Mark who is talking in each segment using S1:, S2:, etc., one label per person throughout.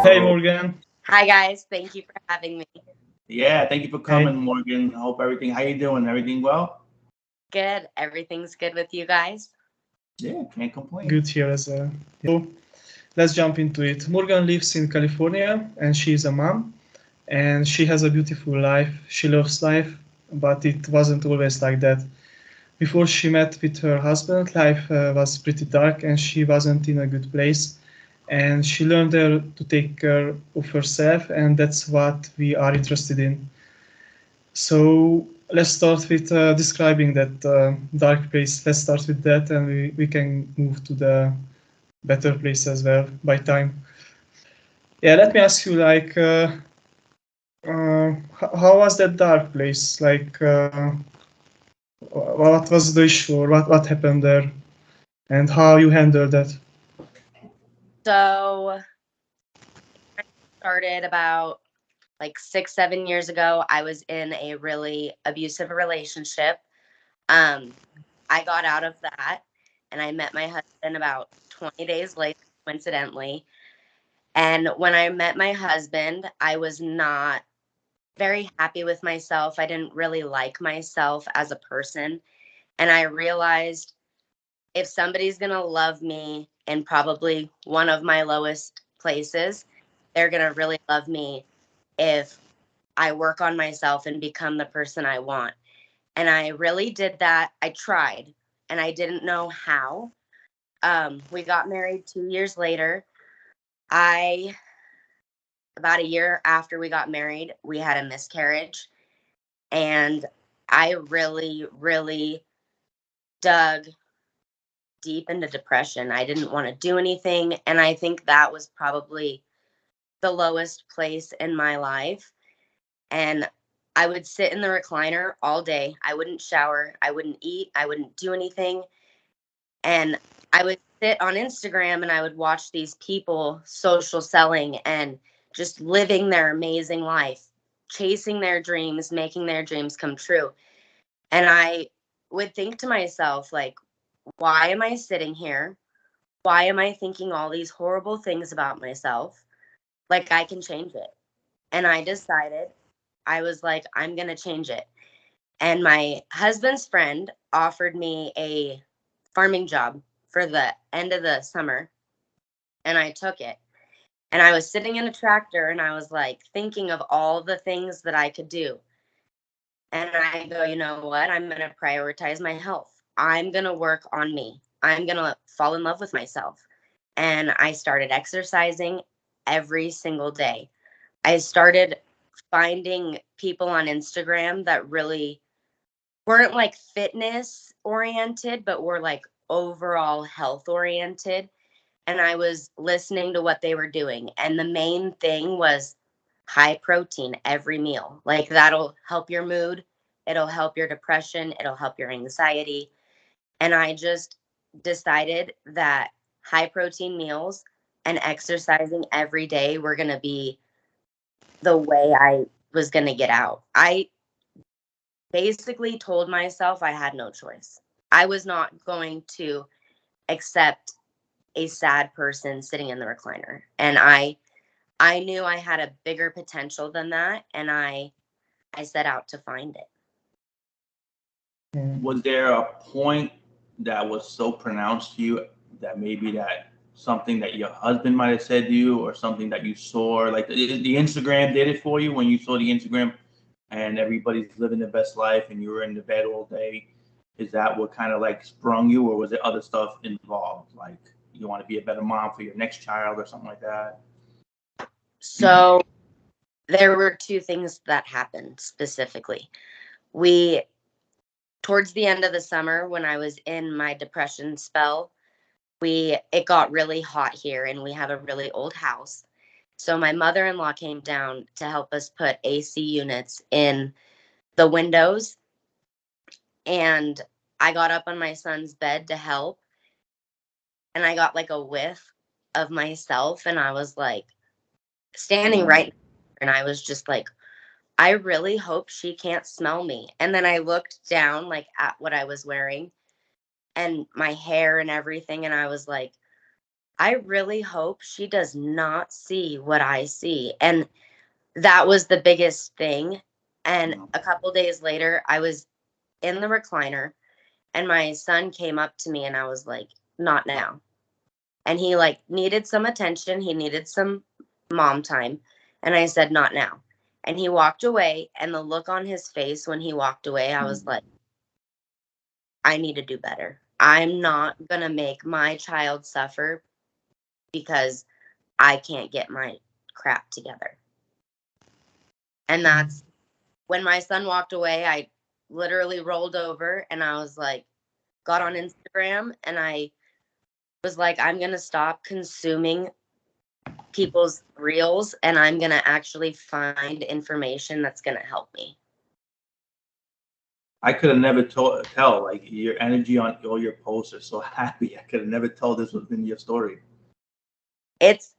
S1: Hey Morgan.
S2: Hi guys, thank you for having me.
S3: Yeah, thank you for coming,
S1: Hey.
S3: Morgan. I hope everything. How you doing? Everything well?
S2: Good. Everything's good with you guys.
S3: Yeah, can't complain.
S1: Good here as well. So let's jump into it. Morgan lives in California and she's a mom and she has a beautiful life. She loves life, but it wasn't always like that. Before she met with her husband, life was pretty dark and she wasn't in a good place. And she learned there to take care of herself, and that's what we are interested in. So let's start with describing that dark place. Let's start with that, and we can move to the better place as well by time. Yeah, let me ask you, like, how was that dark place? Like, what was the issue, or what happened there, and how you handled that?
S2: So, I started about like 6, 7 years ago. I was in a really abusive relationship. Um, I got out of that and I met my husband about 20 days later, coincidentally. And when I met my husband, I was not very happy with myself. I didn't really like myself as a person. And I realized if somebody's going to love me in probably one of my lowest places, they're going to really love me if I work on myself and become the person I want. And I really did that. I tried and I didn't know how. We got married 2 years later. I, about a year after we got married, we had a miscarriage. And I really, really dug deep into depression. I didn't want to do anything. And I think that was probably the lowest place in my life. And I would sit in the recliner all day. I wouldn't shower. I wouldn't eat. I wouldn't do anything. And I would sit on Instagram and I would watch these people social selling and just living their amazing life, chasing their dreams, making their dreams come true. And I would think to myself, like, why am I sitting here? Why am I thinking all these horrible things about myself? Like, I can change it. And I decided, I was like, I'm going to change it. And my husband's friend offered me a farming job for the end of the summer. And I took it. And I was sitting in a tractor and I was like thinking of all the things that I could do. And I go, you know what? I'm going to prioritize my health. I'm going to work on me. I'm going to fall in love with myself. And I started exercising every single day. I started finding people on Instagram that really weren't like fitness oriented, but were like overall health oriented. And I was listening to what they were doing. And the main thing was high protein every meal. Like that'll help your mood, it'll help your depression, it'll help your anxiety. And I just decided that high protein meals and exercising every day were going to be the way I was going to get out. I basically told myself I had no choice. I was not going to accept a sad person sitting in the recliner. And I knew I had a bigger potential than that and I set out to find it.
S3: Was there a point that was so pronounced to you that maybe that something that your husband might have said to you or something that you saw, like the Instagram did it for you when you saw the Instagram and everybody's living their best life and you were in the bed all day? Is that what kind of like sprung you, or was there other stuff involved, like you want to be a better mom for your next child or something like that?
S2: So there were two things that happened specifically. We towards the end of the summer when I was in my depression spell, it got really hot here and we have a really old house. So my mother-in-law came down to help us put AC units in the windows and I got up on my son's bed to help and I got like a whiff of myself and I was like standing right and I was just like I really hope she can't smell me. And then I looked down like at what I was wearing and my hair and everything and I was like I really hope she does not see what I see. And that was the biggest thing. And a couple days later, I was in the recliner and my son came up to me and I was like, not now. And he like needed some attention. He needed some mom time. And I said, not now. And he walked away. And the look on his face when he walked away, I was like, I need to do better. I'm not going to make my child suffer because I can't get my crap together. And that's when my son walked away, I literally rolled over and I was like, got on Instagram and I was like, I'm going to stop consuming people's reels and I'm going to actually find information that's going to help me.
S3: I could have never tell, like, your energy on all your posts are so happy. I could have never told this was in your story.
S2: It's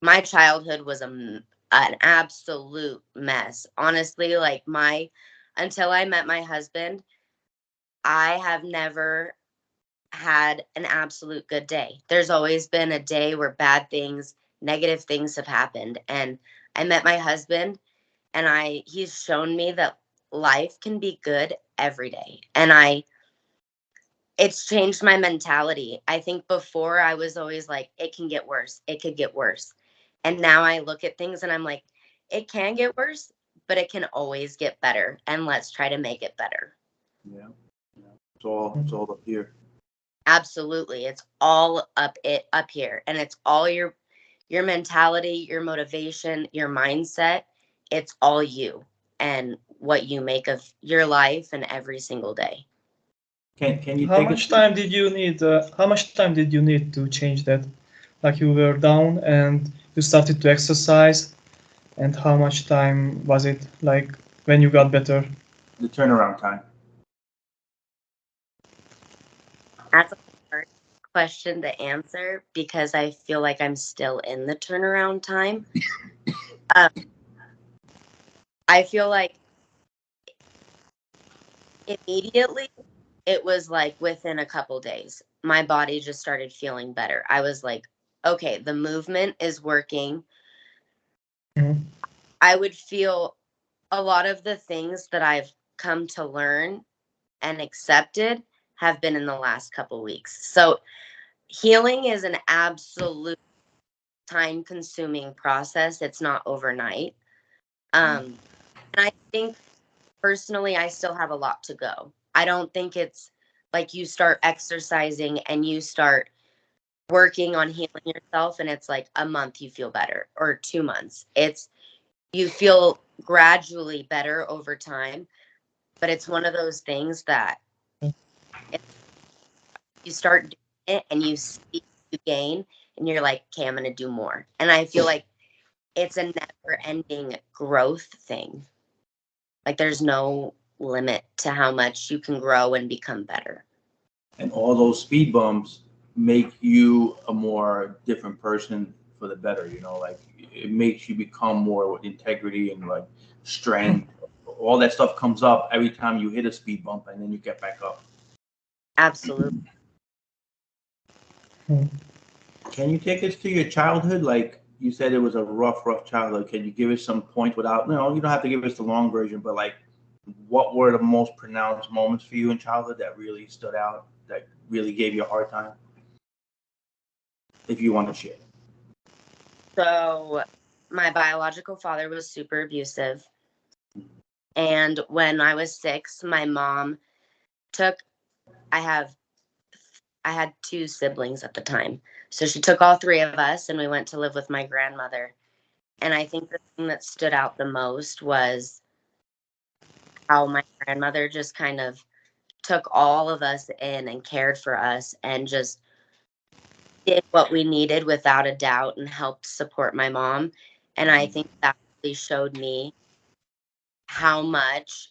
S2: my childhood was an absolute mess. Honestly, like until I met my husband, I have never had an absolute good day. There's always been a day where bad things, negative things have happened. And I met my husband and he's shown me that life can be good every day. And it's changed my mentality. I think before I was always like, it can get worse. It could get worse. And now I look at things and I'm like, it can get worse, but it can always get better. And let's try to make it better.
S3: Yeah. It's all up here.
S2: Absolutely. It's all up here. And it's all your mentality, your motivation, your mindset. It's all you and what you make of your life and every single day.
S3: Can you
S1: How
S3: take
S1: much time did you need? How much time did you need to change that? Like you were down and you started to exercise, and how much time was it like when you got better?
S3: the turnaround time?
S2: That's a hard question to answer because I feel like I'm still in the turnaround time. I feel like immediately it was like within a couple days, my body just started feeling better. I was like, okay, the movement is working.
S1: Mhm.
S2: I would feel a lot of the things that I've come to learn and accepted have been in the last couple weeks. So healing is an absolute time consuming process. It's not overnight. And I think personally, I still have a lot to go. I don't think it's like you start exercising and you start working on healing yourself and it's like a month you feel better or 2 months. It's you feel gradually better over time, but it's one of those things that you start doing it and you see you gain and you're like, okay, I'm going to do more. And I feel like it's a never ending growth thing. Like there's no limit to how much you can grow and become better.
S3: And all those speed bumps make you a more different person for the better. Like it makes you become more with integrity and like strength. All that stuff comes up every time you hit a speed bump, and then you get back up.
S2: Absolutely.
S3: Can you take us to your childhood? Like you said, it was a rough childhood. Can you give us some points without, you don't have to give us the long version, but like, what were the most pronounced moments for you in childhood that really stood out, that really gave you a hard time? If you want to share.
S2: So my biological father was super abusive. And when I was 6, my mom I had 2 siblings at the time. So she took all 3 of us and we went to live with my grandmother. And I think the thing that stood out the most was how my grandmother just kind of took all of us in and cared for us and just did what we needed without a doubt and helped support my mom. And I think that really showed me how much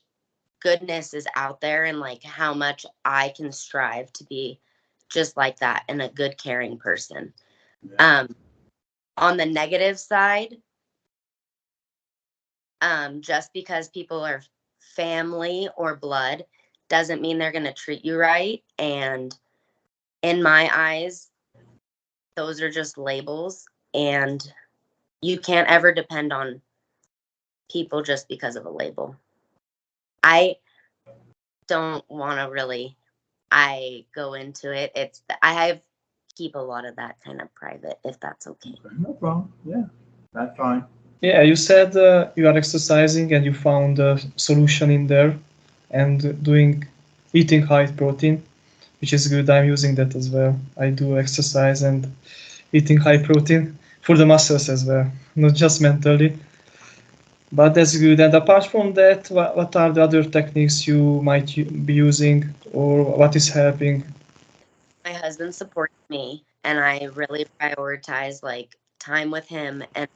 S2: goodness is out there and like how much I can strive to be just like that and a good caring person.
S3: Yeah.
S2: On the negative side, just because people are family or blood doesn't mean they're going to treat you right. And in my eyes, those are just labels, and you can't ever depend on people just because of a label. I don't want to really I go into it. I keep a lot of that kind of private, if that's okay.
S3: No problem. Yeah, that's fine.
S1: Yeah, you said you are exercising and you found a solution in there and eating high protein, which is good. I'm using that as well. I do exercise and eating high protein for the muscles as well, not just mentally. But that's good. And apart from that, what are the other techniques you might be using, or what is helping?
S2: My husband supports me, and I really prioritize like time with him, and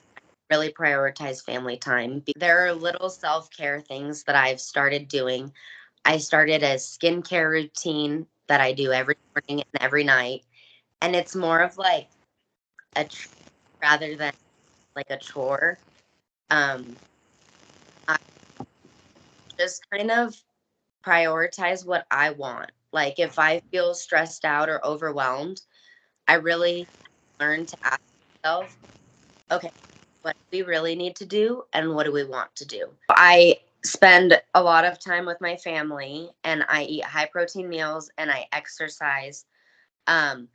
S2: really prioritize family time. There are little self-care things that I've started doing. I started a skincare routine that I do every morning and every night, and it's more of like a rather than like a chore. I just kind of prioritize what I want. Like if I feel stressed out or overwhelmed, I really learn to ask myself, okay, what do we really need to do and what do we want to do? I spend a lot of time with my family, and I eat high protein meals and I exercise. Um,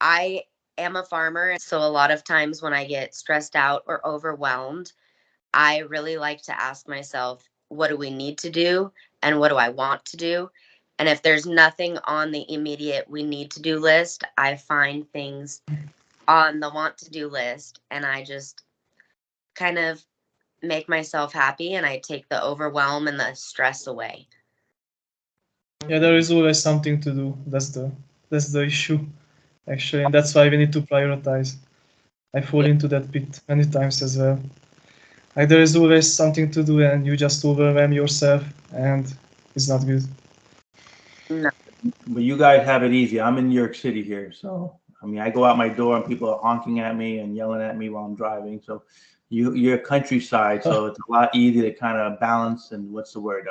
S2: I am a farmer, so a lot of times when I get stressed out or overwhelmed, I really like to ask myself, what do we need to do and what do I want to do? And if there's nothing on the immediate we need to do list, I find things on the want to do list, and I just kind of make myself happy and I take the overwhelm and the stress away.
S1: Yeah, there is always something to do. That's the issue, actually, and that's why we need to prioritize. I fall
S2: Yeah.
S1: into that pit many times as well. Like there is always something to do, and you just overwhelm yourself, and it's not good.
S2: No.
S3: But you guys have it easy. I'm in New York City here, so I mean, I go out my door and people are honking at me and yelling at me while I'm driving. So you're countryside, so it's a lot easier to kind of balance and what's the word,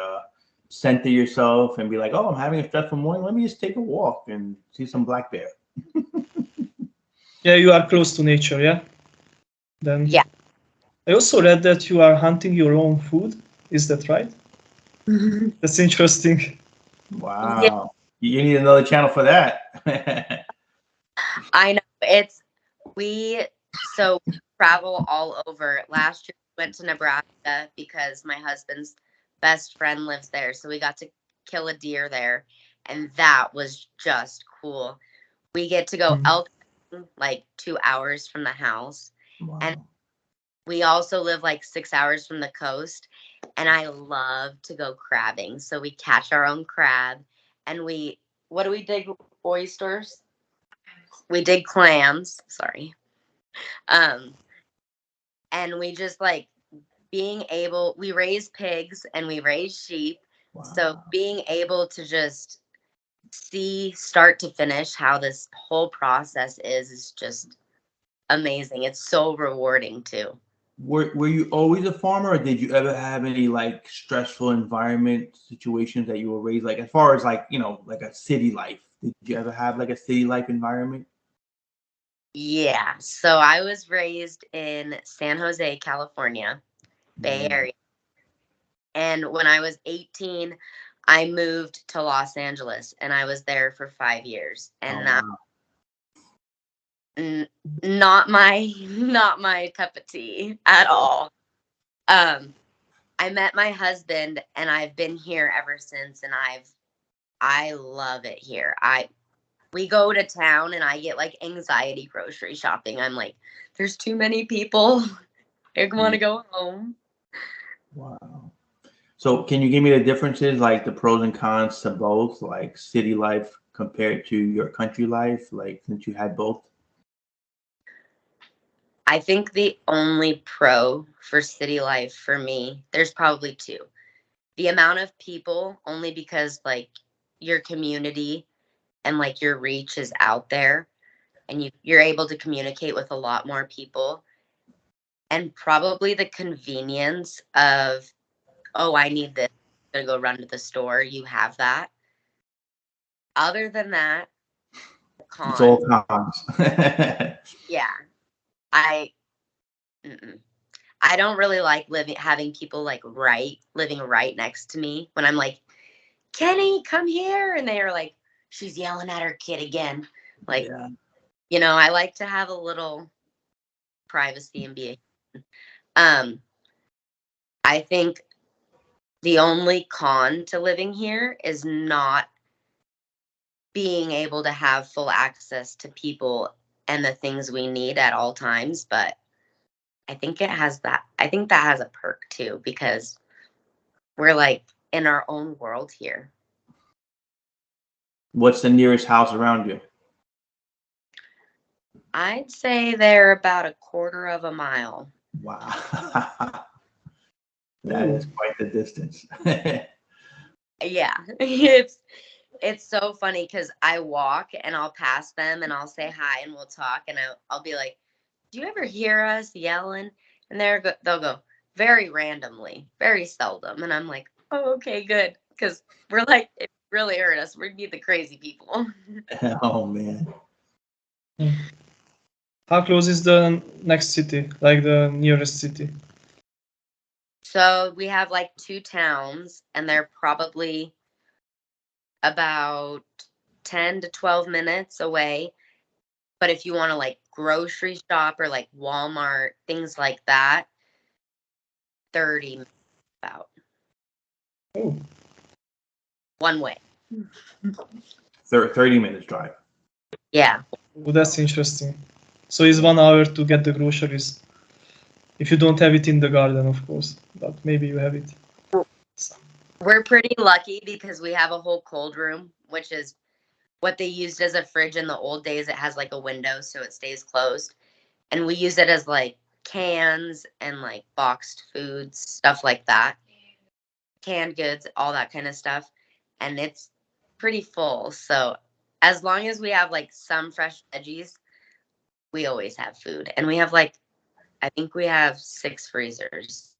S3: center yourself and be like, oh, I'm having a stressful morning. Let me just take a walk and see some black bear.
S1: Yeah, you are close to nature, yeah? Then
S2: Yeah.
S1: I also read that you are hunting your own food. Is that right? That's interesting.
S2: Yeah,
S3: Wow, you need another channel for that.
S2: I know. We so travel all over. Last year we went to Nebraska because my husband's best friend lives there. So we got to kill a deer there, and that was just cool. We get to go
S1: Mm.
S2: elk hunting, like 2 hours from the house. And
S3: Wow.
S2: we also live like 6 hours from the coast. And I love to go crabbing. So we catch our own crab, and what do we dig? Oysters? We dig clams. Sorry. Um, and we just like we raise pigs and we raise sheep. So
S3: Wow.
S2: being able to just see start to finish how this whole process is just amazing. It's so rewarding too.
S3: Were you always a farmer, or did you ever have any like stressful environment situations that you were raised like as far as like like a city life? Did you ever have like a city life environment?
S2: Yeah. So I was raised in San Jose, California, Bay
S3: Mm.
S2: Area. And when I was 18, I moved to Los Angeles and I was there for 5 years.
S3: Oh
S2: And that
S3: wow.
S2: not my not my cup of tea at all. Um I met my husband and I've been here ever since, and I love it here. I We go to town and I get like anxiety grocery shopping. I'm like, there's too many people. I want
S3: Yeah.
S2: to go home.
S3: Wow. So can you give me the differences, like the pros and cons to both, like city life compared to your country life, like since you had both?
S2: I think the only pro for city life for me, there's probably two. The amount of people, only because like your community and like your reach is out there, and you're able to communicate with a lot more people, and probably the convenience of, oh, I need this, I'm gonna go run to the store. You have that. Other than that, con.
S3: It's all cons.
S2: Yeah. I don't really like having people like living right next to me when I'm like, Kenny, come here. And they are like, she's yelling at her kid again. Like,
S3: Yeah.
S2: you know, I like to have a little privacy and be I think the only con to living here is not being able to have full access to people and the things we need at all times. But I think that has a perk too, because we're like in our own world here.
S3: What's the nearest house around you?
S2: I'd say they're about a quarter of a mile.
S3: Wow. That is quite the distance.
S2: Yeah. It's so funny because I walk and I'll pass them and I'll say hi and we'll talk and I'll be like, do you ever hear us yelling? And they'll go, very randomly, very seldom. And I'm like, oh, okay, good. Because we're like, it really hurt us. We'd be the crazy people.
S3: Oh man.
S1: How close is the next city, like the nearest city?
S2: So we have like 2 towns and they're probably about 10 to 12 minutes away. But if you want to like grocery shop or like Walmart, things like that, 30 minutes about.
S1: Oh,
S2: One way.
S3: 30 minutes drive.
S2: Yeah.
S1: well, that's interesting. So it's 1 hour to get the groceries. If you don't have it in the garden, of course, but maybe you have it.
S2: We're pretty lucky because we have a whole cold room, which is what they used as a fridge in the old days. It has like a window so it stays closed. And we use it as like cans and like boxed foods, stuff like that. Canned goods, all that kind of stuff. And it's pretty full. So as long as we have like some fresh veggies, we always have food. And we have like, I think we have 6 freezers.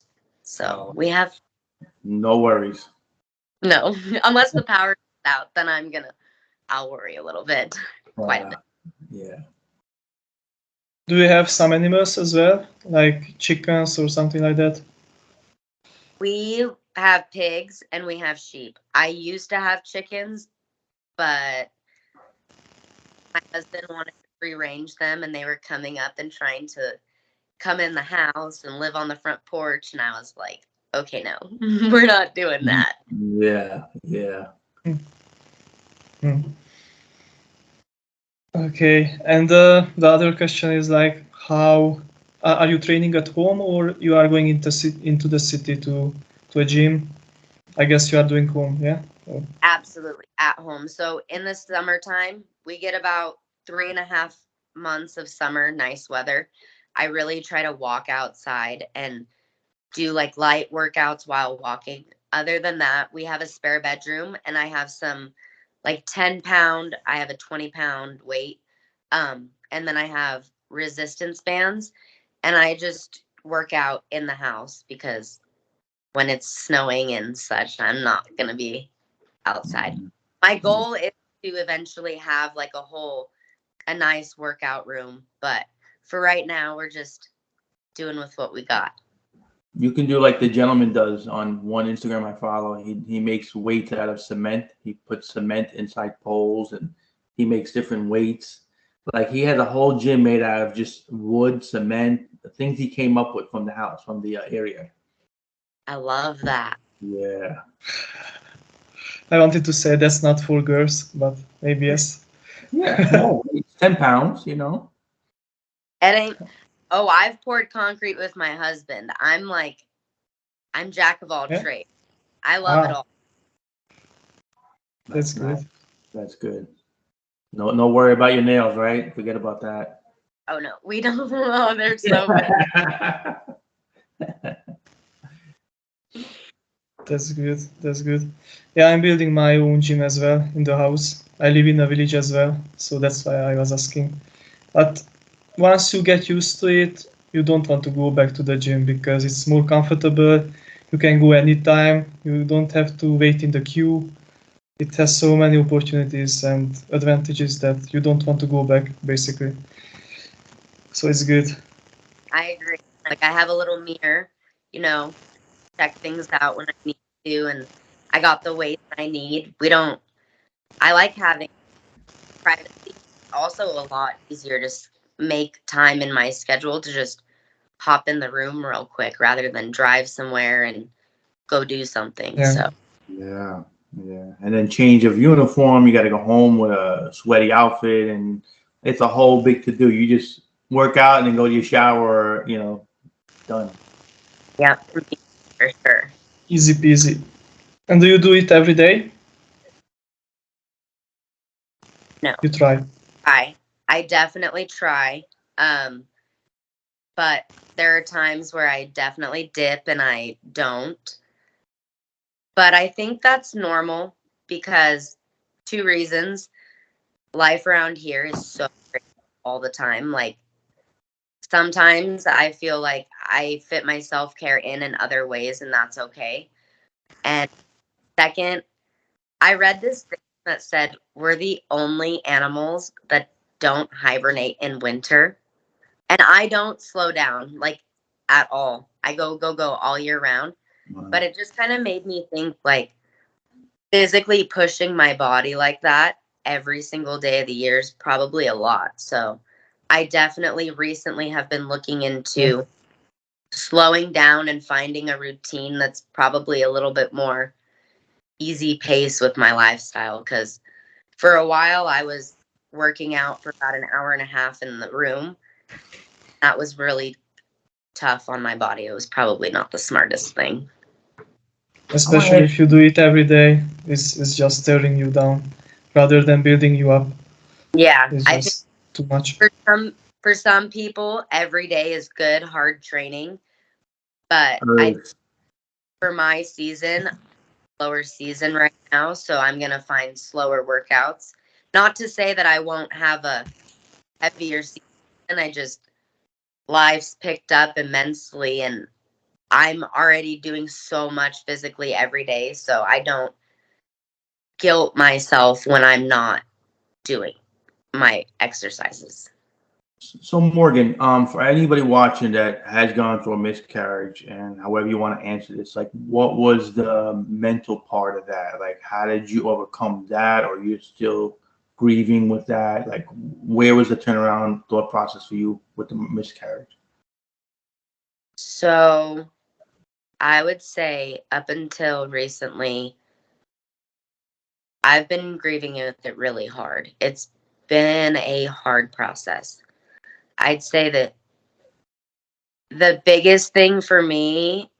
S2: So we have
S3: No worries.
S2: no, unless the power goes out, then I'll worry a little bit. Quite a bit.
S3: Yeah.
S1: Do you have some animals as well, like chickens or something like that?
S2: We have pigs and we have sheep. I used to have chickens, but my husband wanted to free range them and they were coming up and trying to come in the house and live on the front porch. And I was like, okay, no, we're not doing that.
S3: Yeah. Yeah.
S1: Okay, and the other question is like, how are you training at home or you are going into the city to a gym? I guess you are doing home, yeah? Or-
S2: Absolutely at home. So in the summertime, we get about 3.5 months of summer, nice weather. I really try to walk outside and do like light workouts while walking. Other than that, we have a spare bedroom and I have some like 10-pound, I have a 20-pound weight. And then I have resistance bands and I just work out in the house because when it's snowing and such, I'm not going to be outside. My goal is to eventually have like a nice workout room, but for right now, we're just doing with what we got.
S3: You can do like the gentleman does on one Instagram I follow. He makes weights out of cement. He puts cement inside poles and he makes different weights. Like he has a whole gym made out of just wood, cement, the things he came up with from the house, from the area.
S2: I love that.
S3: Yeah.
S1: I wanted to say that's not for girls, but maybe yes.
S3: Yeah. Small weights, 10 pounds, you know.
S2: It ain't. Oh, I've poured concrete with my husband. I'm jack of all
S1: Yeah.
S2: trades. I love it
S1: Ah,
S2: all.
S1: that's good.
S3: nice. That's good. No worry about your nails, right? Forget about that.
S2: Oh no, we don't. Oh, they're so bad.
S1: That's good. That's good. Yeah, I'm building my own gym as well in the house. I live in a village as well, so that's why I was asking. But once you get used to it, you don't want to go back to the gym because it's more comfortable. You can go anytime. You don't have to wait in the queue. it has so many opportunities and advantages that you don't want to go back, basically. So it's good.
S2: I agree. Like I have a little mirror, you know, check things out when I need to, and I got the weight I need. We don't. I like having privacy. Also, a lot easier to make time in my schedule to just hop in the room real quick rather than drive somewhere and go do something.
S1: Yeah.
S2: So
S3: Yeah, yeah. And then change of uniform, you got to go home with a sweaty outfit, and it's a whole big to do. You just work out and then go to your shower, done.
S2: yeah, for me, for sure.
S1: Easy peasy. And do you do it every day?
S2: No,
S1: You try.
S2: I definitely try. Um, but there are times where I definitely dip and I don't. But I think that's normal because two reasons. Life around here is so crazy all the time. Like sometimes I feel like I fit my self care in other ways, and that's okay. And second, I read this thing that said we're the only animals that don't hibernate in winter. And I don't slow down like at all. I go all year round. But it just kind of made me think like physically pushing my body like that every single day of the year is probably a lot. So I definitely recently have been looking into slowing down and finding a routine that's probably a little bit more easy pace with my lifestyle. Because for a while I was working out for about an hour and a half in the room. That was really tough on my body. It was probably not the smartest thing.
S1: Especially if you do it every day, it's just tearing you down rather than building you up.
S2: Yeah,
S1: It's
S2: I think
S1: just too much.
S2: for some people, every day is good, hard training. But for my season, lower season right now, so I'm gonna find slower workouts. Not to say that I won't have a heavier season. I just life's picked up immensely, and I'm already doing so much physically every day, so I don't guilt myself when I'm not doing my exercises.
S3: So Morgan, for anybody watching that has gone through a miscarriage, and however you want to answer this, like, what was the mental part of that? Like, how did you overcome that, or you're still grieving with that? Like, where was the turnaround thought process for you with the miscarriage?
S2: So I would say up until recently, I've been grieving with it really hard. It's been a hard process. I'd say that the biggest thing for me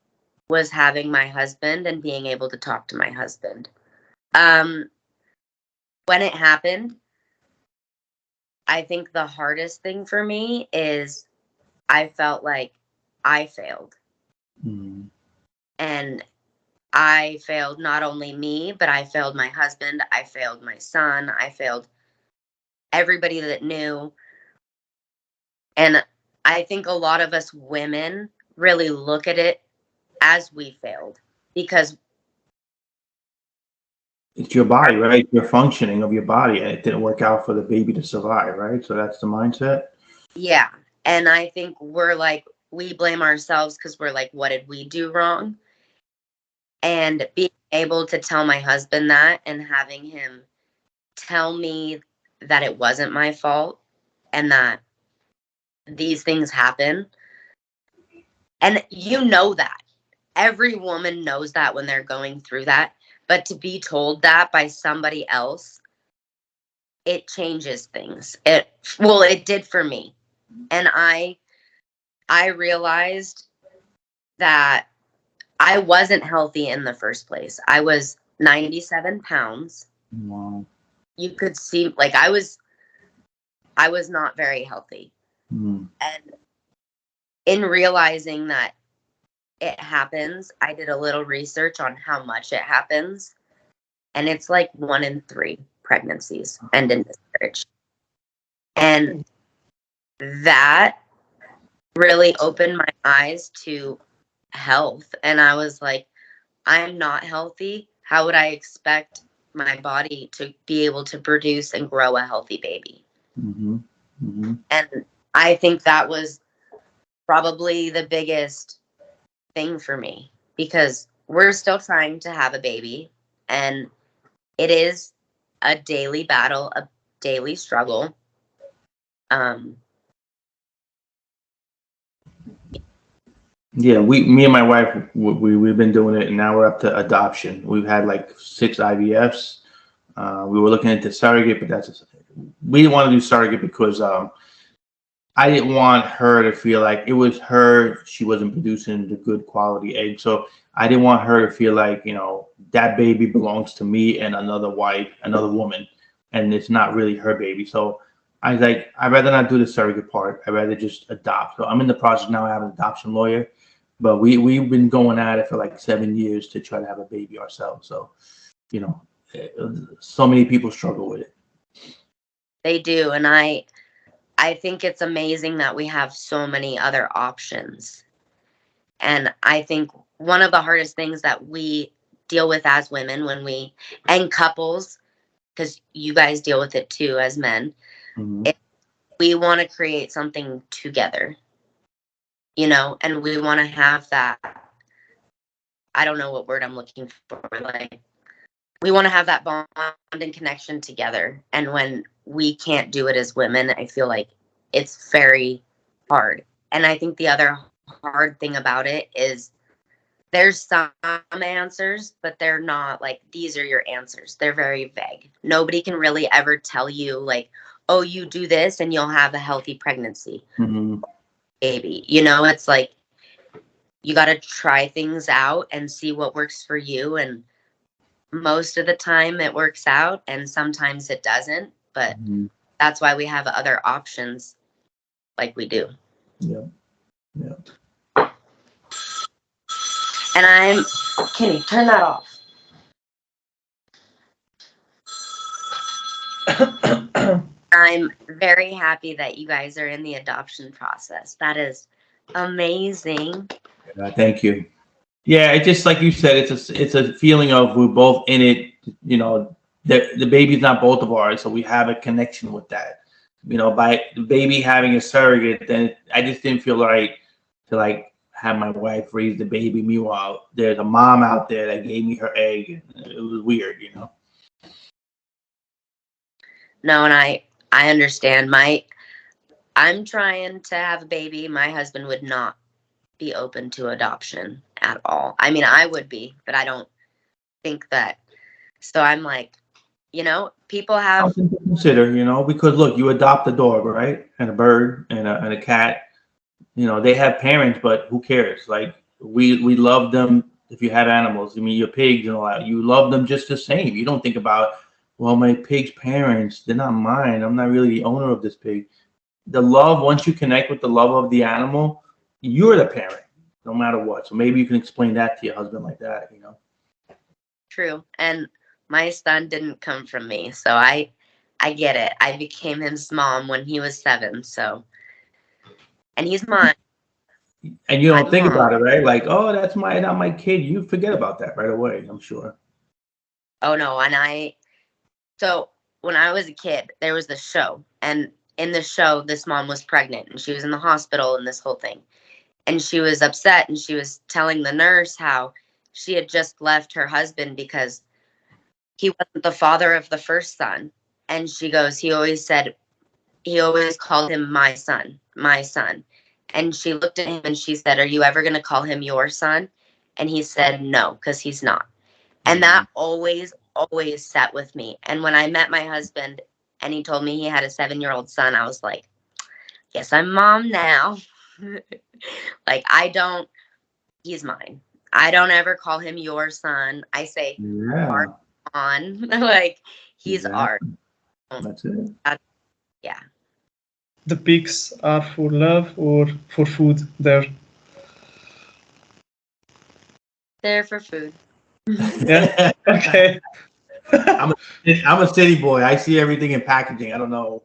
S2: was having my husband and being able to talk to my husband. Um, when it happened, I think the hardest thing for me is I felt like I failed.
S3: Mm.
S2: And I failed not only me, but I failed my husband. I failed my son. I failed everybody that knew. And I think a lot of us women really look at it as we failed because
S3: It's your body, right? Your functioning of your body, and it didn't work out for the baby to survive, right? So that's the mindset.
S2: yeah. And I think we're like, we blame ourselves because we're like, what did we do wrong? And being able to tell my husband that and having him tell me that it wasn't my fault and that these things happen. And you know that. Every woman knows that when they're going through that. But to be told that by somebody else, it changes things. It did for me. And I realized that I wasn't healthy in the first place. I was 97 pounds.
S3: Wow.
S2: You could see like I was not very healthy.
S3: Mm.
S2: And in realizing that it happens, I did a little research on how much it happens. And it's like 1 in 3 pregnancies end in miscarriage. And that really opened my eyes to health. And I was like, I'm not healthy. How would I expect my body to be able to produce and grow a healthy baby.
S3: Mm-hmm. Mm-hmm.
S2: And I think that was probably the biggest thing for me, because we're still trying to have a baby, and it is a daily battle, a daily struggle.
S3: Yeah, me and my wife, we've been doing it, and now we're up to adoption. We've had like 6 IVFs. We were looking into surrogate, but we didn't want to do surrogate because I didn't want her to feel like it was her. She wasn't producing the good quality egg, so I didn't want her to feel like, you know, that baby belongs to me and another wife, another woman, and it's not really her baby. So I was like, I'd rather not do the surrogate part. I'd rather just adopt. So I'm in the process now. I have an adoption lawyer, but we've been going at it for like 7 years to try to have a baby ourselves. So, you know, so many people struggle with it.
S2: They do, and I think it's amazing that we have so many other options. And I think one of the hardest things that we deal with as women and couples, because you guys deal with it too as men,
S3: Mm-hmm.
S2: we want to create something together, and we want to have that. I don't know what word I'm looking for. Like, we want to have that bond and connection together. And when we can't do it as women, I feel like it's very hard. And I think the other hard thing about it is there's some answers, but they're not like, these are your answers. They're very vague. Nobody can really ever tell you, like, oh, you do this and you'll have a healthy pregnancy,
S3: Mm-hmm.
S2: baby. It's like, you got to try things out and see what works for you. And most of the time it works out, and sometimes it doesn't. But
S3: Mm-hmm.
S2: that's why we have other options like we do.
S3: Yeah. Yeah.
S2: And can you turn that off? I'm very happy that you guys are in the adoption process. That is amazing.
S3: Thank you. Yeah, it's just like you said. It's a feeling of we're both in it. You know, the baby's not both of ours, so we have a connection with that. By the baby having a surrogate, then I just didn't feel right to like have my wife raise the baby. Meanwhile, there's a mom out there that gave me her egg. It was weird.
S2: No, and I understand. I'm trying to have a baby. My husband would not be open to adoption at all. I mean, I would be, but I don't think that. So I'm like, people have.
S3: Something to consider, because look, you adopt a dog, right, and a bird and a cat. They have parents, but who cares? Like we love them. If you have animals, I mean, your pigs and all that, you love them just the same. You don't think about, well, my pig's parents, they're not mine. I'm not really the owner of this pig. The love, once you connect with the love of the animal, you're the parent, no matter what. So maybe you can explain that to your husband like that.
S2: True. And my son didn't come from me, so I get it. I became his mom when he was 7, so, and he's mine.
S3: And you don't
S2: I'm
S3: think
S2: mom.
S3: about it, right? Like, oh, that's not my kid. You forget about that right away, I'm sure.
S2: Oh no, and so when I was a kid, there was this show, and in the show, this mom was pregnant, and she was in the hospital and this whole thing. And she was upset, and she was telling the nurse how she had just left her husband because he wasn't the father of the first son. And she goes, he always called him my son, my son. And she looked at him and she said, are you ever going to call him your son? And he said, no, because he's not. And that always sat with me. And when I met my husband and he told me he had a 7-year-old son, I was like, yes, I'm mom now. Like, he's mine. I don't ever call him your son. I say, our son. Like, he's ours.
S3: That's it.
S2: Yeah.
S1: The pigs are for love or for food there?
S2: They're for food.
S1: Yeah. Okay.
S3: I'm a city boy. I see everything in packaging. I don't know.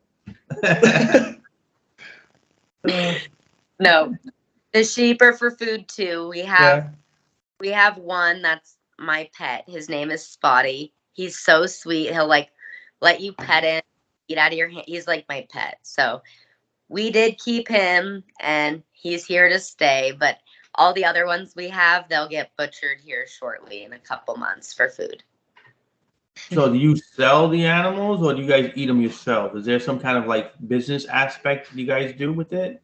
S2: No, the sheep are for food too. We have one that's my pet. His name is Spotty, He's so sweet. He'll like let you pet him, eat out of your hand. He's like my pet. So we did keep him and he's here to stay, but all the other ones we have, they'll get butchered here shortly in a couple months for food.
S3: So do you sell the animals or do you guys eat them yourself? Is there some kind of like business aspect you guys do with it?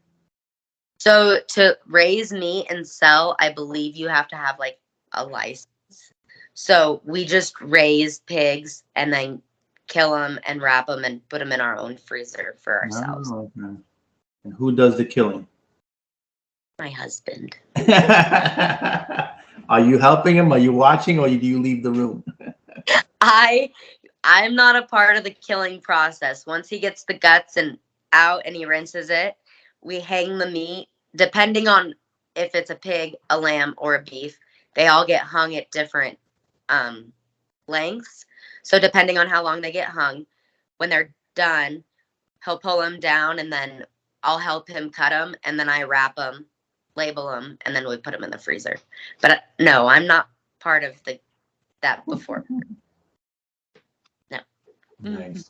S2: So to raise meat and sell, I believe you have to have like a license. So we just raise pigs and then kill them and wrap them and put them in our own freezer for ourselves.
S3: Oh, okay. And who does the killing?
S2: My husband.
S3: Are you helping him? Are you watching, or do you leave the room?
S2: I'm not a part of the killing process. Once he gets the guts and out and he rinses it, we hang the meat. Depending on if it's a pig, a lamb, or a beef, they all get hung at different lengths. So depending on how long they get hung, when they're done, he'll pull them down and then I'll help him cut them and then I wrap them, label them, and then we put them in the freezer. But no, I'm not part of that before. No.
S3: Nice.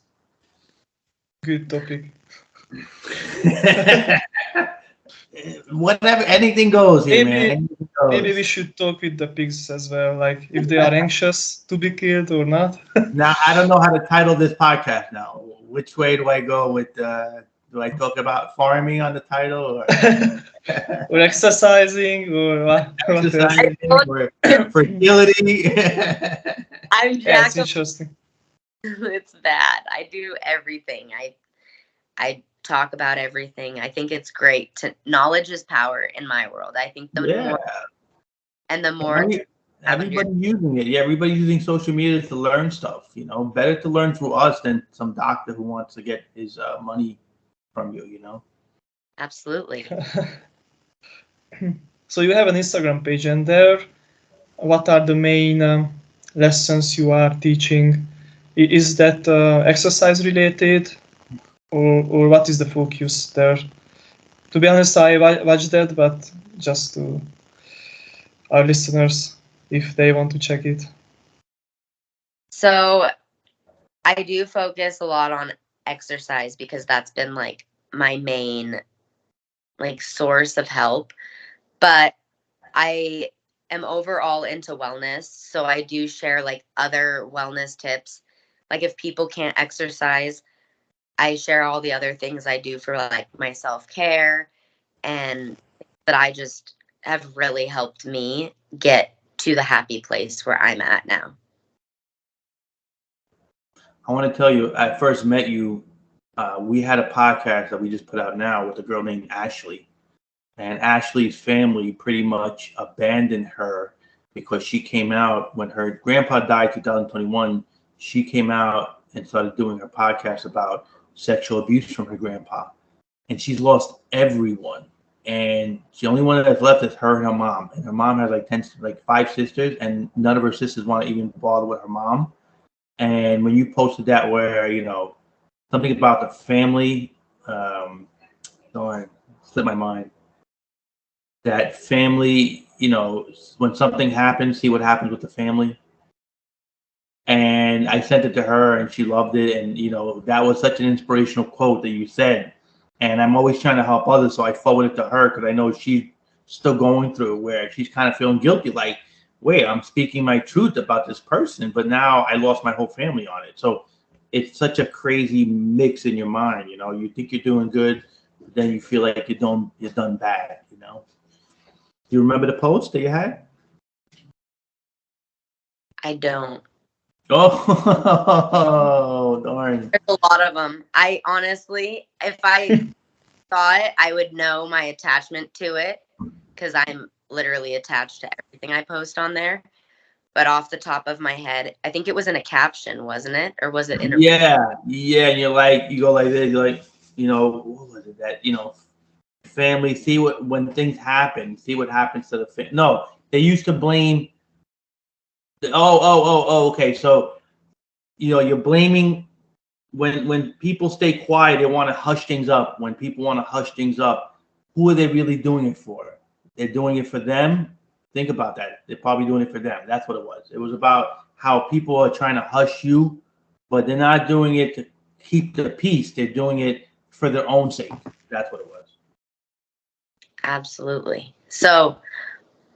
S1: Good topic.
S3: Whatever, anything goes here, man. Anything goes.
S1: Maybe we should talk with the pigs as well, like if they are anxious to be killed or not.
S3: Now, I don't know how to title this podcast now. Which way do I go with, do I talk about farming on the title or,
S1: Or exercising or what?
S3: exercising or fertility?
S2: I'm
S1: Yeah,
S2: Jack
S1: it's interesting.
S2: It's that. I do everything. I talk about everything. I think it's great. Knowledge is power in my world. I think the
S3: Yeah.
S2: more and the more
S3: Everybody's using it. Yeah, everybody's using social media to learn stuff. You know, better to learn through us than some doctor who wants to get his money from you. You know.
S2: Absolutely.
S1: So you have an Instagram page, and there, what are the main lessons you are teaching? Is that exercise related, or what is the focus there? To be honest, I watched that, but just to our listeners, if they want to check it.
S2: So I do focus a lot on exercise because that's been like my main like source of help. But I am overall into wellness. So I do share like other wellness tips. Like if people can't exercise, I share all the other things I do for like my self-care and that I just have really helped me get to the happy place where I'm at now.
S3: I want to tell you, I first met you. We had a podcast that we just put out now with a girl named Ashley. And Ashley's family pretty much abandoned her because she came out when her grandpa died in 2021. She came out and started doing her podcast about sexual abuse from her grandpa. And she's lost everyone. And the only one that's left is her and her mom. And her mom has like 5 sisters, and none of her sisters want to even bother with her mom. And when you posted that, where something about the family, slipped my mind. That family, when something happens, see what happens with the family. And I sent it to her, and she loved it. And that was such an inspirational quote that you said. And I'm always trying to help others, so I forwarded it to her because I know she's still going through where she's kind of feeling guilty, like, wait, I'm speaking my truth about this person, but now I lost my whole family on it. So it's such a crazy mix in your mind. You think you're doing good, but then you feel like you're done bad. Do you remember the post that you had?
S2: I don't.
S3: Oh, darn.
S2: There's a lot of them. I honestly, if I saw it, I would know my attachment to it because I'm literally attached to everything I post on there. But off the top of my head, I think it was in a caption, wasn't it? Or was it in a
S3: Yeah. And you go like this, you're like, what was it that, family, when things happen, see what happens to the family. No, they used to blame. Okay. So, you're blaming when people stay quiet, they want to hush things up. When people want to hush things up, who are they really doing it for? They're doing it for them. Think about that. They're probably doing it for them. That's what it was. It was about how people are trying to hush you, but they're not doing it to keep the peace. They're doing it for their own sake. That's what it was.
S2: Absolutely. So,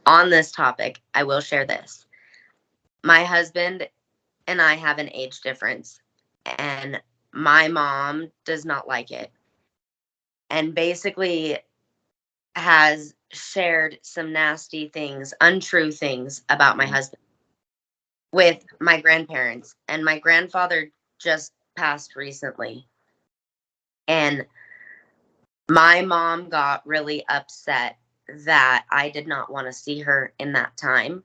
S2: on this topic, I will share this. My husband and I have an age difference, and my mom does not like it. And basically has shared some nasty things, untrue things about my husband with my grandparents. And my grandfather just passed recently. And my mom got really upset that I did not want to see her in that time.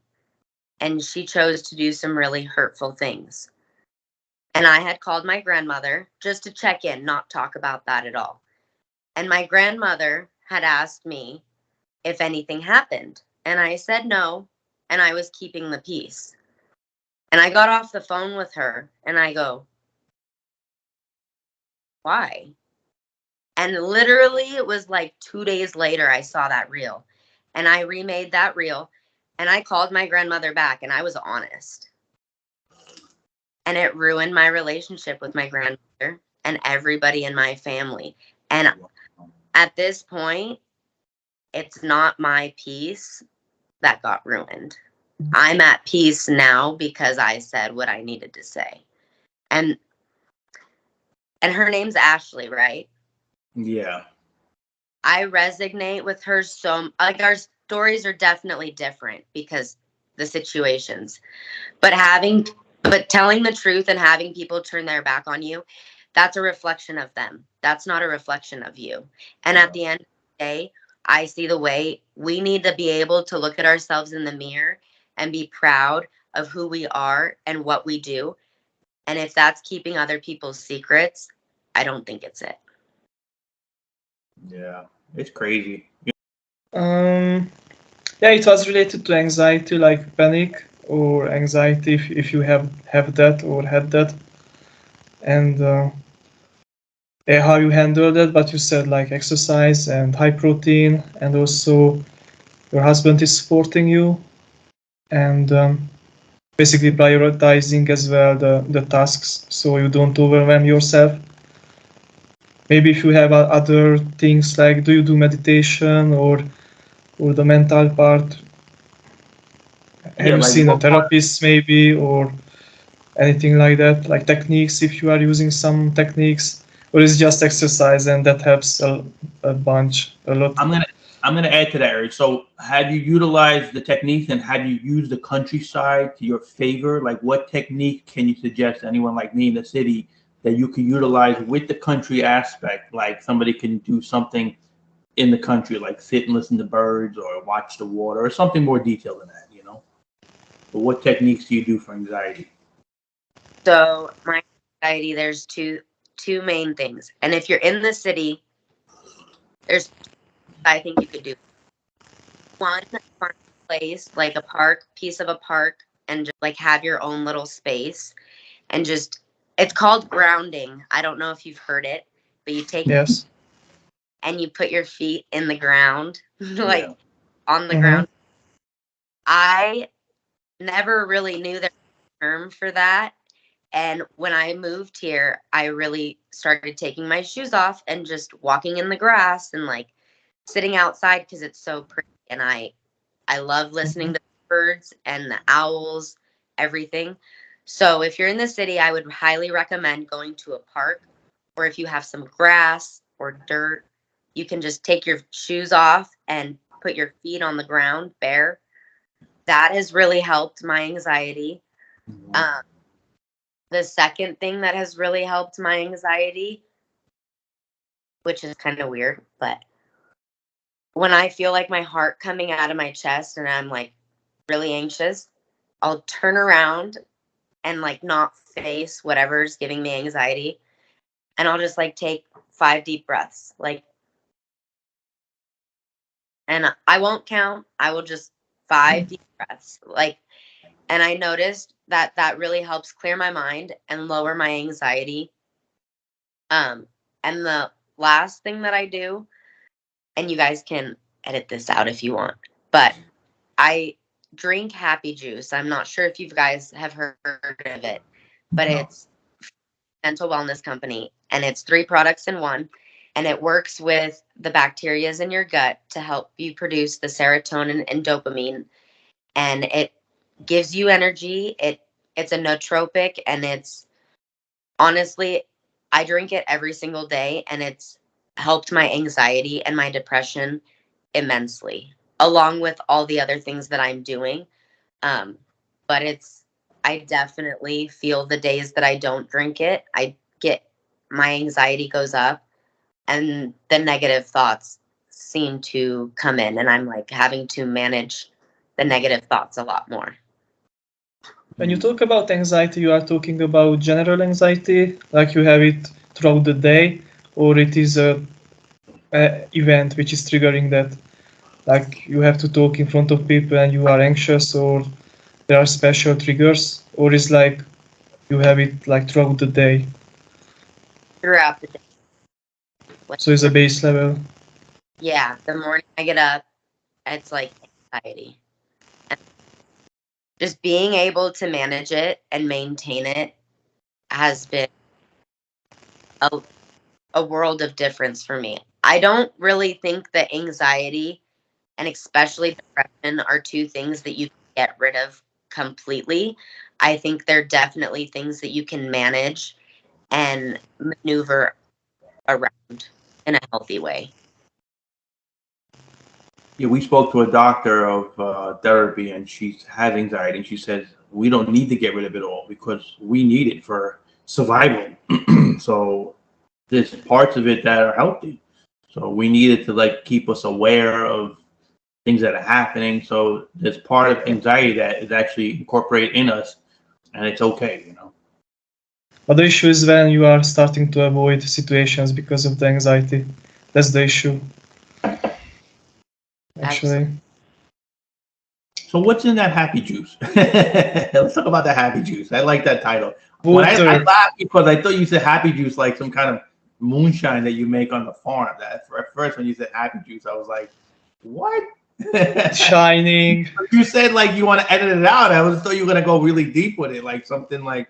S2: And she chose to do some really hurtful things. And I had called my grandmother just to check in, not talk about that at all. And my grandmother had asked me if anything happened. And I said no. And I was keeping the peace. And I got off the phone with her and I go, why? And literally, it was like 2 days later, I saw that reel and I remade that reel and I called my grandmother back and I was honest. And it ruined my relationship with my grandmother and everybody in my family. And at this point, it's not my peace that got ruined. I'm at peace now because I said what I needed to say. And her name's Ashley, right?
S3: Yeah.
S2: I resonate with her so like our stories are definitely different because the situations. But telling the truth and having people turn their back on you, that's a reflection of them. That's not a reflection of you. And at the end of the day, I see the way we need to be able to look at ourselves in the mirror and be proud of who we are and what we do. And if that's keeping other people's secrets, I don't think it's it.
S3: Yeah. It's crazy.
S1: Um, yeah, it was related to anxiety, like panic or anxiety, if you have that or had that, and how you handle that. But you said like exercise and high protein, and also your husband is supporting you, and basically prioritizing as well the tasks so you don't overwhelm yourself. Maybe if you have other things like, do you do meditation or the mental part? Have
S3: Yeah,
S1: you
S3: like
S1: seen a
S3: what part?
S1: therapist maybe or anything like that? Like techniques, if you are using some techniques, or is it just exercise and that helps a bunch, a lot?
S3: I'm gonna add to that, Eric. So, have you utilized the techniques and have you used the countryside to your favor? Like, what technique can you suggest to anyone like me in the city that you can utilize with the country aspect? Like, somebody can do something in the country, like sit and listen to birds or watch the water or something more detailed than that, you know? But what techniques do you do for anxiety?
S2: So my anxiety, there's two main things. And if you're in the city, there's I think you could do one, find a place like a park, piece of a park, and just like have your own little space and just it's called grounding. I don't know if you've heard it, but you take
S1: Yes.
S2: and you put your feet in the ground, like
S3: Yeah.
S2: on the
S1: Mm-hmm.
S2: ground. I never really knew the term for that. And when I moved here, I really started taking my shoes off and just walking in the grass and like sitting outside because it's so pretty. And I love listening to birds and the owls, everything. So if you're in the city, I would highly recommend going to a park, or if you have some grass or dirt, you can just take your shoes off and put your feet on the ground bare. That has really helped my anxiety.
S3: Mhm.
S2: Um, the second thing that has really helped my anxiety, which is kind of weird, but when I feel like my heart coming out of my chest and I'm like really anxious, I'll turn around and like not face whatever's giving me anxiety. And I'll just like take 5 deep breaths. Like, and I won't count. I will just 5 deep breaths. Like, and I noticed that that really helps clear my mind and lower my anxiety. Um, and the last thing that I do, and you guys can edit this out if you want, but I drink Happy Juice. I'm not sure if you guys have heard of it, but
S1: No.
S2: it's a mental wellness company, and it's 3 products in one, and it works with the bacterias in your gut to help you produce the serotonin and dopamine, and it gives you energy. It's a nootropic, and it's honestly, I drink it every single day, and it's helped my anxiety and my depression immensely, along with all the other things that I'm doing. Um, but I definitely feel the days that I don't drink it, my anxiety goes up, and the negative thoughts seem to come in, and I'm like having to manage the negative thoughts a lot more.
S1: When you talk about anxiety, you are talking about general anxiety, like you have it throughout the day, or it is a event which is triggering that, like you have to talk in front of people and you are anxious, or there are special triggers, or is like you have it like throughout the day,
S2: Throughout the day. Like,
S1: so it's a base level.
S2: yeah, the morning I get up, it's like anxiety. And just being able to manage it and maintain it has been a world of difference for me. I don't really think that anxiety and especially depression are 2 things that you can get rid of completely. I think they're definitely things that you can manage and maneuver around in a healthy way.
S3: Yeah, we spoke to a doctor of therapy, and she has anxiety, and she says we don't need to get rid of it all because we need it for survival. So there's parts of it that are healthy. So we need it to like keep us aware of things that are happening. So there's part of anxiety that is actually incorporated in us, and it's okay, you know.
S1: But the issue is when you are starting to avoid situations because of the anxiety. That's the issue, actually.
S3: So what's in that happy juice? Let's talk about the happy juice. I like that title. When I
S1: Water.
S3: laughed because I thought you said happy juice like some kind of moonshine that you make on the farm. That at first when you said happy juice, I was like, what?
S1: Shining.
S3: You said like you want to edit it out. I thought you were gonna go really deep with it, like something like.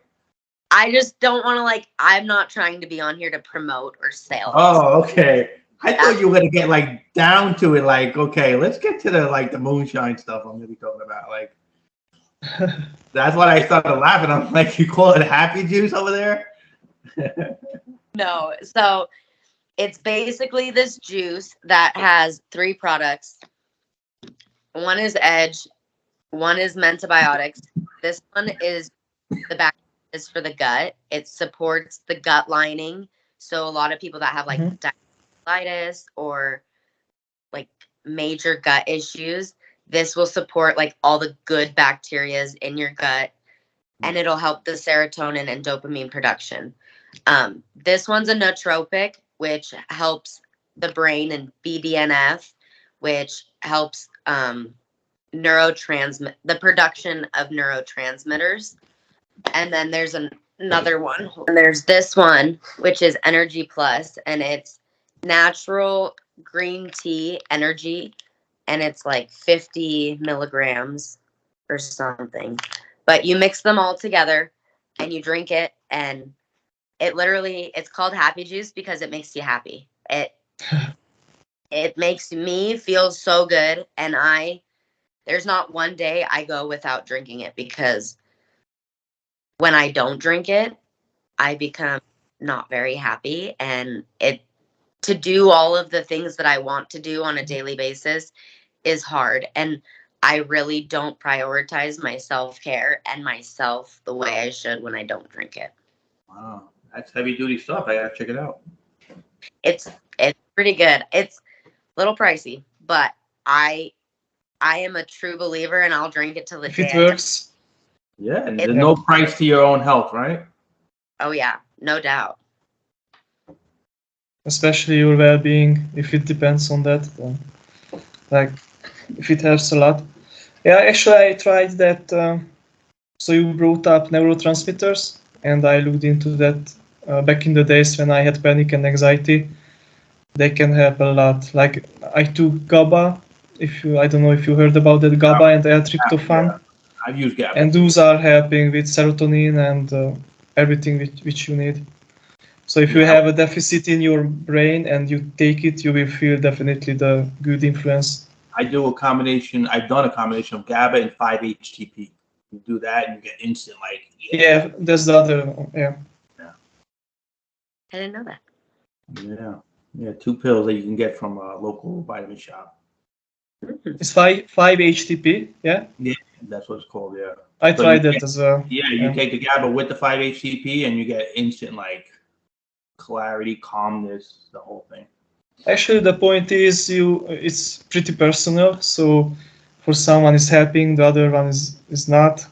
S2: I just don't want to I'm not trying to be on here to promote or sell.
S3: Oh, okay. I thought you were gonna get like down to it, like okay, let's get to the moonshine stuff I'm gonna be talking about. Like that's what I started laughing. I'm like, you call it happy juice over there?
S2: No, so it's basically this juice that has 3 products. One is Edge, one is Mentibiotics. This one is the back is for the gut. It supports the gut lining. So a lot of people that have like diverticulitis or like major gut issues, this will support like all the good bacteria in your gut, and it'll help the serotonin and dopamine production. This one's a nootropic, which helps the brain, and BDNF, which helps the production of neurotransmitters. And then there's another one. And there's this one, which is Energy Plus, and it's natural green tea energy, and it's like 50 milligrams or something. But you mix them all together and you drink it, and it's called happy juice because it makes you happy. It makes me feel so good, and there's not one day I go without drinking it, because when I don't drink it, I become not very happy, and to do all of the things that I want to do on a daily basis is hard, and I really don't prioritize my self-care and myself the way I should when I don't drink it.
S3: Wow, that's heavy duty stuff. I gotta check it out.
S2: It's pretty good. It's a little pricey, but I am a true believer, and I'll drink it till the
S1: If
S2: day
S1: it
S2: I die.
S1: works.
S3: Yeah, and there's no price to your own health, right?
S2: Oh yeah, no doubt.
S1: Especially your well-being, if it depends on that, then, like if it helps a lot. Yeah, actually I tried that. So you brought up neurotransmitters, and I looked into that back in the days when I had panic and anxiety. They can help a lot. Like I took GABA, I don't know if you heard about that, GABA and L-tryptophan.
S3: Yeah, I've used GABA.
S1: And those are helping with serotonin and everything which you need. So if you have a deficit in your brain and you take it, you will feel definitely the good influence.
S3: I've done a combination of GABA and 5-HTP. You do that and you get instant, like,
S1: Yeah, that's the other, yeah.
S2: I didn't know that.
S3: Yeah, 2 pills that you can get from a local vitamin shop.
S1: It's 5-HTP, yeah?
S3: Yeah, that's what it's called, yeah.
S1: I
S3: So
S1: tried that as well.
S3: Yeah, you take the GABA with the 5-HTP and you get instant, like, clarity, calmness, the whole thing.
S1: Actually, the point is it's pretty personal. So for someone is helping, the other one is not.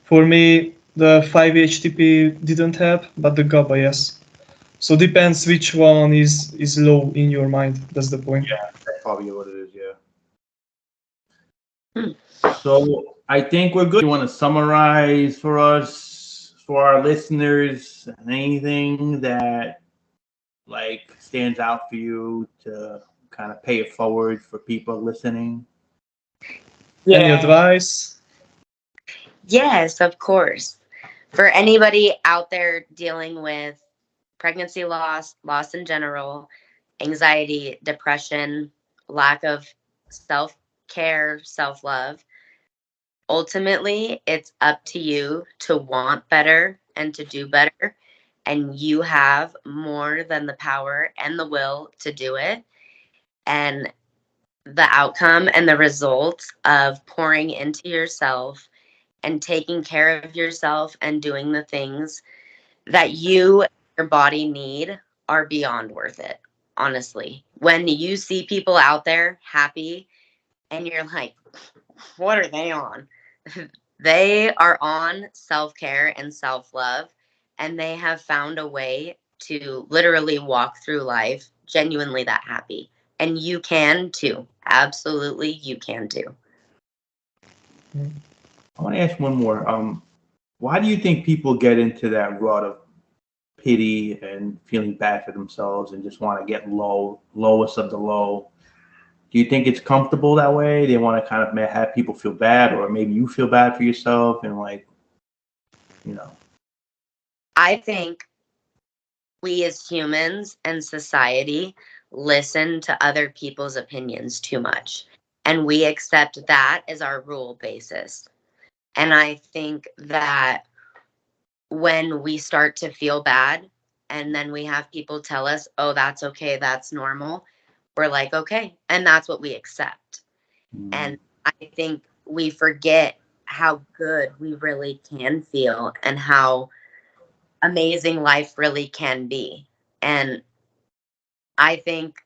S1: For me, the 5-HTP didn't help, but the GABA, yes. So depends which one is low in your mind. That's the point.
S3: Yeah, that's probably what it is, yeah. So I think we're good. You want to summarize for us, for our listeners, anything that like stands out for you to kind of pay it forward for people listening?
S1: Any advice?
S2: Yes, of course. For anybody out there dealing with pregnancy loss in general, anxiety, depression, lack of self-care, self-love, ultimately it's up to you to want better and to do better. And you have more than the power and the will to do it. And the outcome and the results of pouring into yourself and taking care of yourself and doing the things that your body need are beyond worth it. Honestly, when you see people out there happy and you're like, what are they on? They are on self-care and self-love, and they have found a way to literally walk through life genuinely that happy. And you can too. Absolutely, you can too.
S3: I want to ask one more. Why do you think people get into that rut of pity and feeling bad for themselves and just want to get lowest of the low? Do you think it's comfortable that way? They want to kind of have people feel bad, or maybe you feel bad for yourself and like, you know.
S2: I think we as humans and society listen to other people's opinions too much, and we accept that as our rule basis. And I think that when we start to feel bad and then we have people tell us, oh, that's okay, that's normal, we're like, okay. And that's what we accept. And I think we forget how good we really can feel and how amazing life really can be. And I think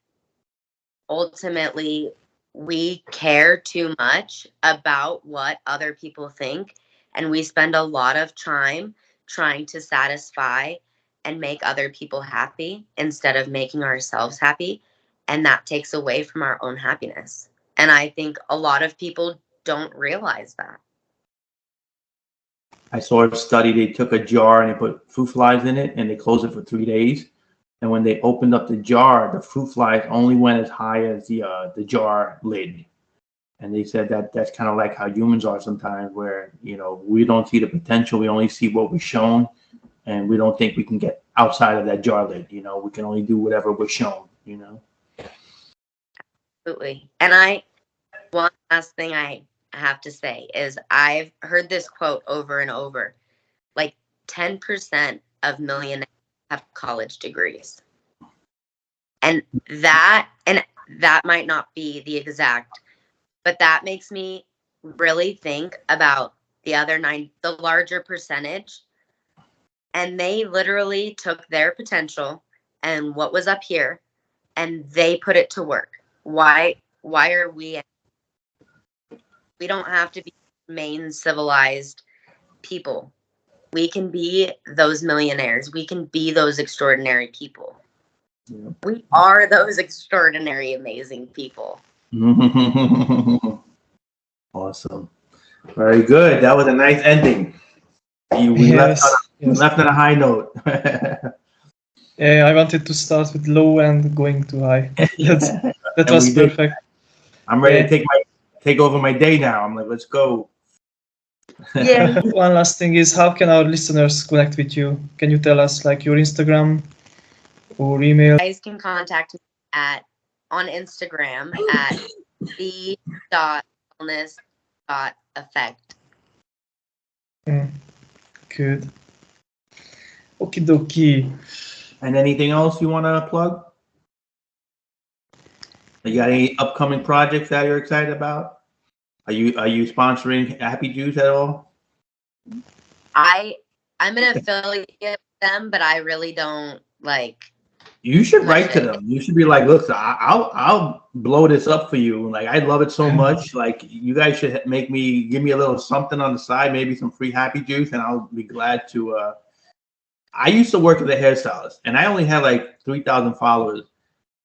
S2: ultimately we care too much about what other people think, and we spend a lot of time trying to satisfy and make other people happy instead of making ourselves happy, and that takes away from our own happiness. And I think a lot of people don't realize that.
S3: I saw a study. They took a jar and they put fruit flies in it and they closed it for 3 days. And when they opened up the jar, the fruit flies only went as high as the jar lid. And they said that that's kind of like how humans are sometimes, where, you know, we don't see the potential. We only see what we're shown, and we don't think we can get outside of that jar lid. You know, we can only do whatever we're shown, you know.
S2: Absolutely. And one last thing I have to say is I've heard this quote over and over, like 10% of millionaires have college degrees. And that might not be the exact, but that makes me really think about the other the larger percentage. And they literally took their potential and what was up here and they put it to work. Why are we don't have to be main civilized people. We can be those millionaires. We can be those extraordinary people. Yeah. We are those extraordinary, amazing people.
S3: Awesome. Very good. That was a nice ending. We left on a high note.
S1: Yeah, I wanted to start with low and going to high. That was perfect.
S3: I'm ready
S1: Yeah.
S3: to take over my day now. I'm like, let's go.
S2: Yeah.
S1: One last thing is, how can our listeners connect with you? Can you tell us like your Instagram or email?
S2: You guys can contact me on Instagram at the.wellness.effect.
S1: Good. Okie dokie.
S3: And anything else you want to plug? You got any upcoming projects that you're excited about? Are you sponsoring Happy Juice at all?
S2: I'm an affiliate with them, but I really don't like.
S3: You should write
S2: push
S3: to
S2: it.
S3: them. You should be like, look, I'll blow this up for you. Like, I love it so much. Like, you guys should give me a little something on the side, maybe some free Happy Juice, and I'll be glad to. I used to work as a hairstylist, and I only had like 3,000 followers,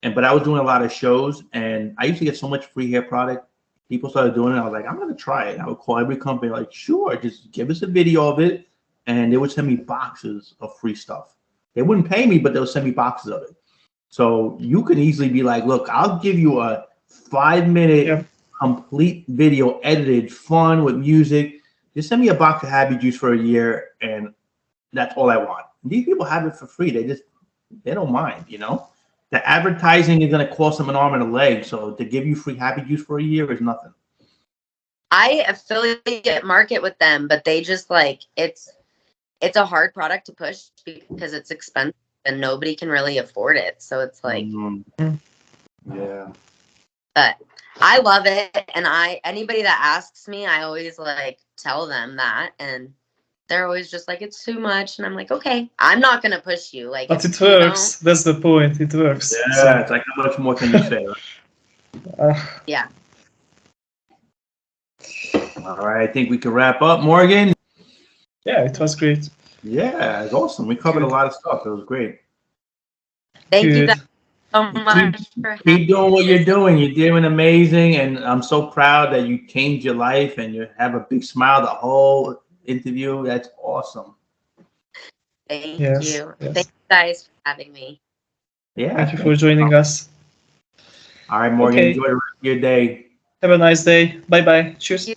S3: but I was doing a lot of shows, and I used to get so much free hair product. People started doing it. I was like, I'm gonna try it. I would call every company, like, sure, just give us a video of it, and they would send me boxes of free stuff. They wouldn't pay me, but they'll send me boxes of it. So you can easily be like, look, I'll give you a 5-minute complete video, edited, fun with music. Just send me a box of Happy Juice for a year, and that's all I want. And these people have it for free. They don't mind, you know. The advertising is going to cost them an arm and a leg. So to give you free Happy Juice for a year is nothing.
S2: I affiliate market with them, but they just like it's a hard product to push because it's expensive and nobody can really afford it. So it's like,
S3: Yeah.
S2: but I love it, and anybody that asks me, I always like tell them that, and they're always just like, it's too much, and I'm like, okay, I'm not gonna push you. Like,
S1: But
S2: if
S1: it works. That's the point. It works.
S3: Yeah,
S1: So,
S3: it's like, how much more can you say?
S2: Yeah.
S3: All right, I think we can wrap up, Morgan.
S1: Yeah, it was great.
S3: Yeah, it's awesome. We covered
S1: Good.
S3: a lot of stuff. It was great.
S2: Thank you
S1: Good.
S2: guys so much for
S3: Keep doing what you're
S2: this.
S3: doing. You're doing amazing, and I'm so proud that you changed your life and you have a big smile the whole interview. That's awesome.
S2: Thank
S1: Yes,
S2: you.
S1: yes.
S2: Thank you guys for having me.
S3: Yeah.
S1: Thank you for joining us.
S3: All right, Morgan.
S1: Okay.
S3: Enjoy the rest of your day.
S1: Have a nice day. Bye bye. Cheers.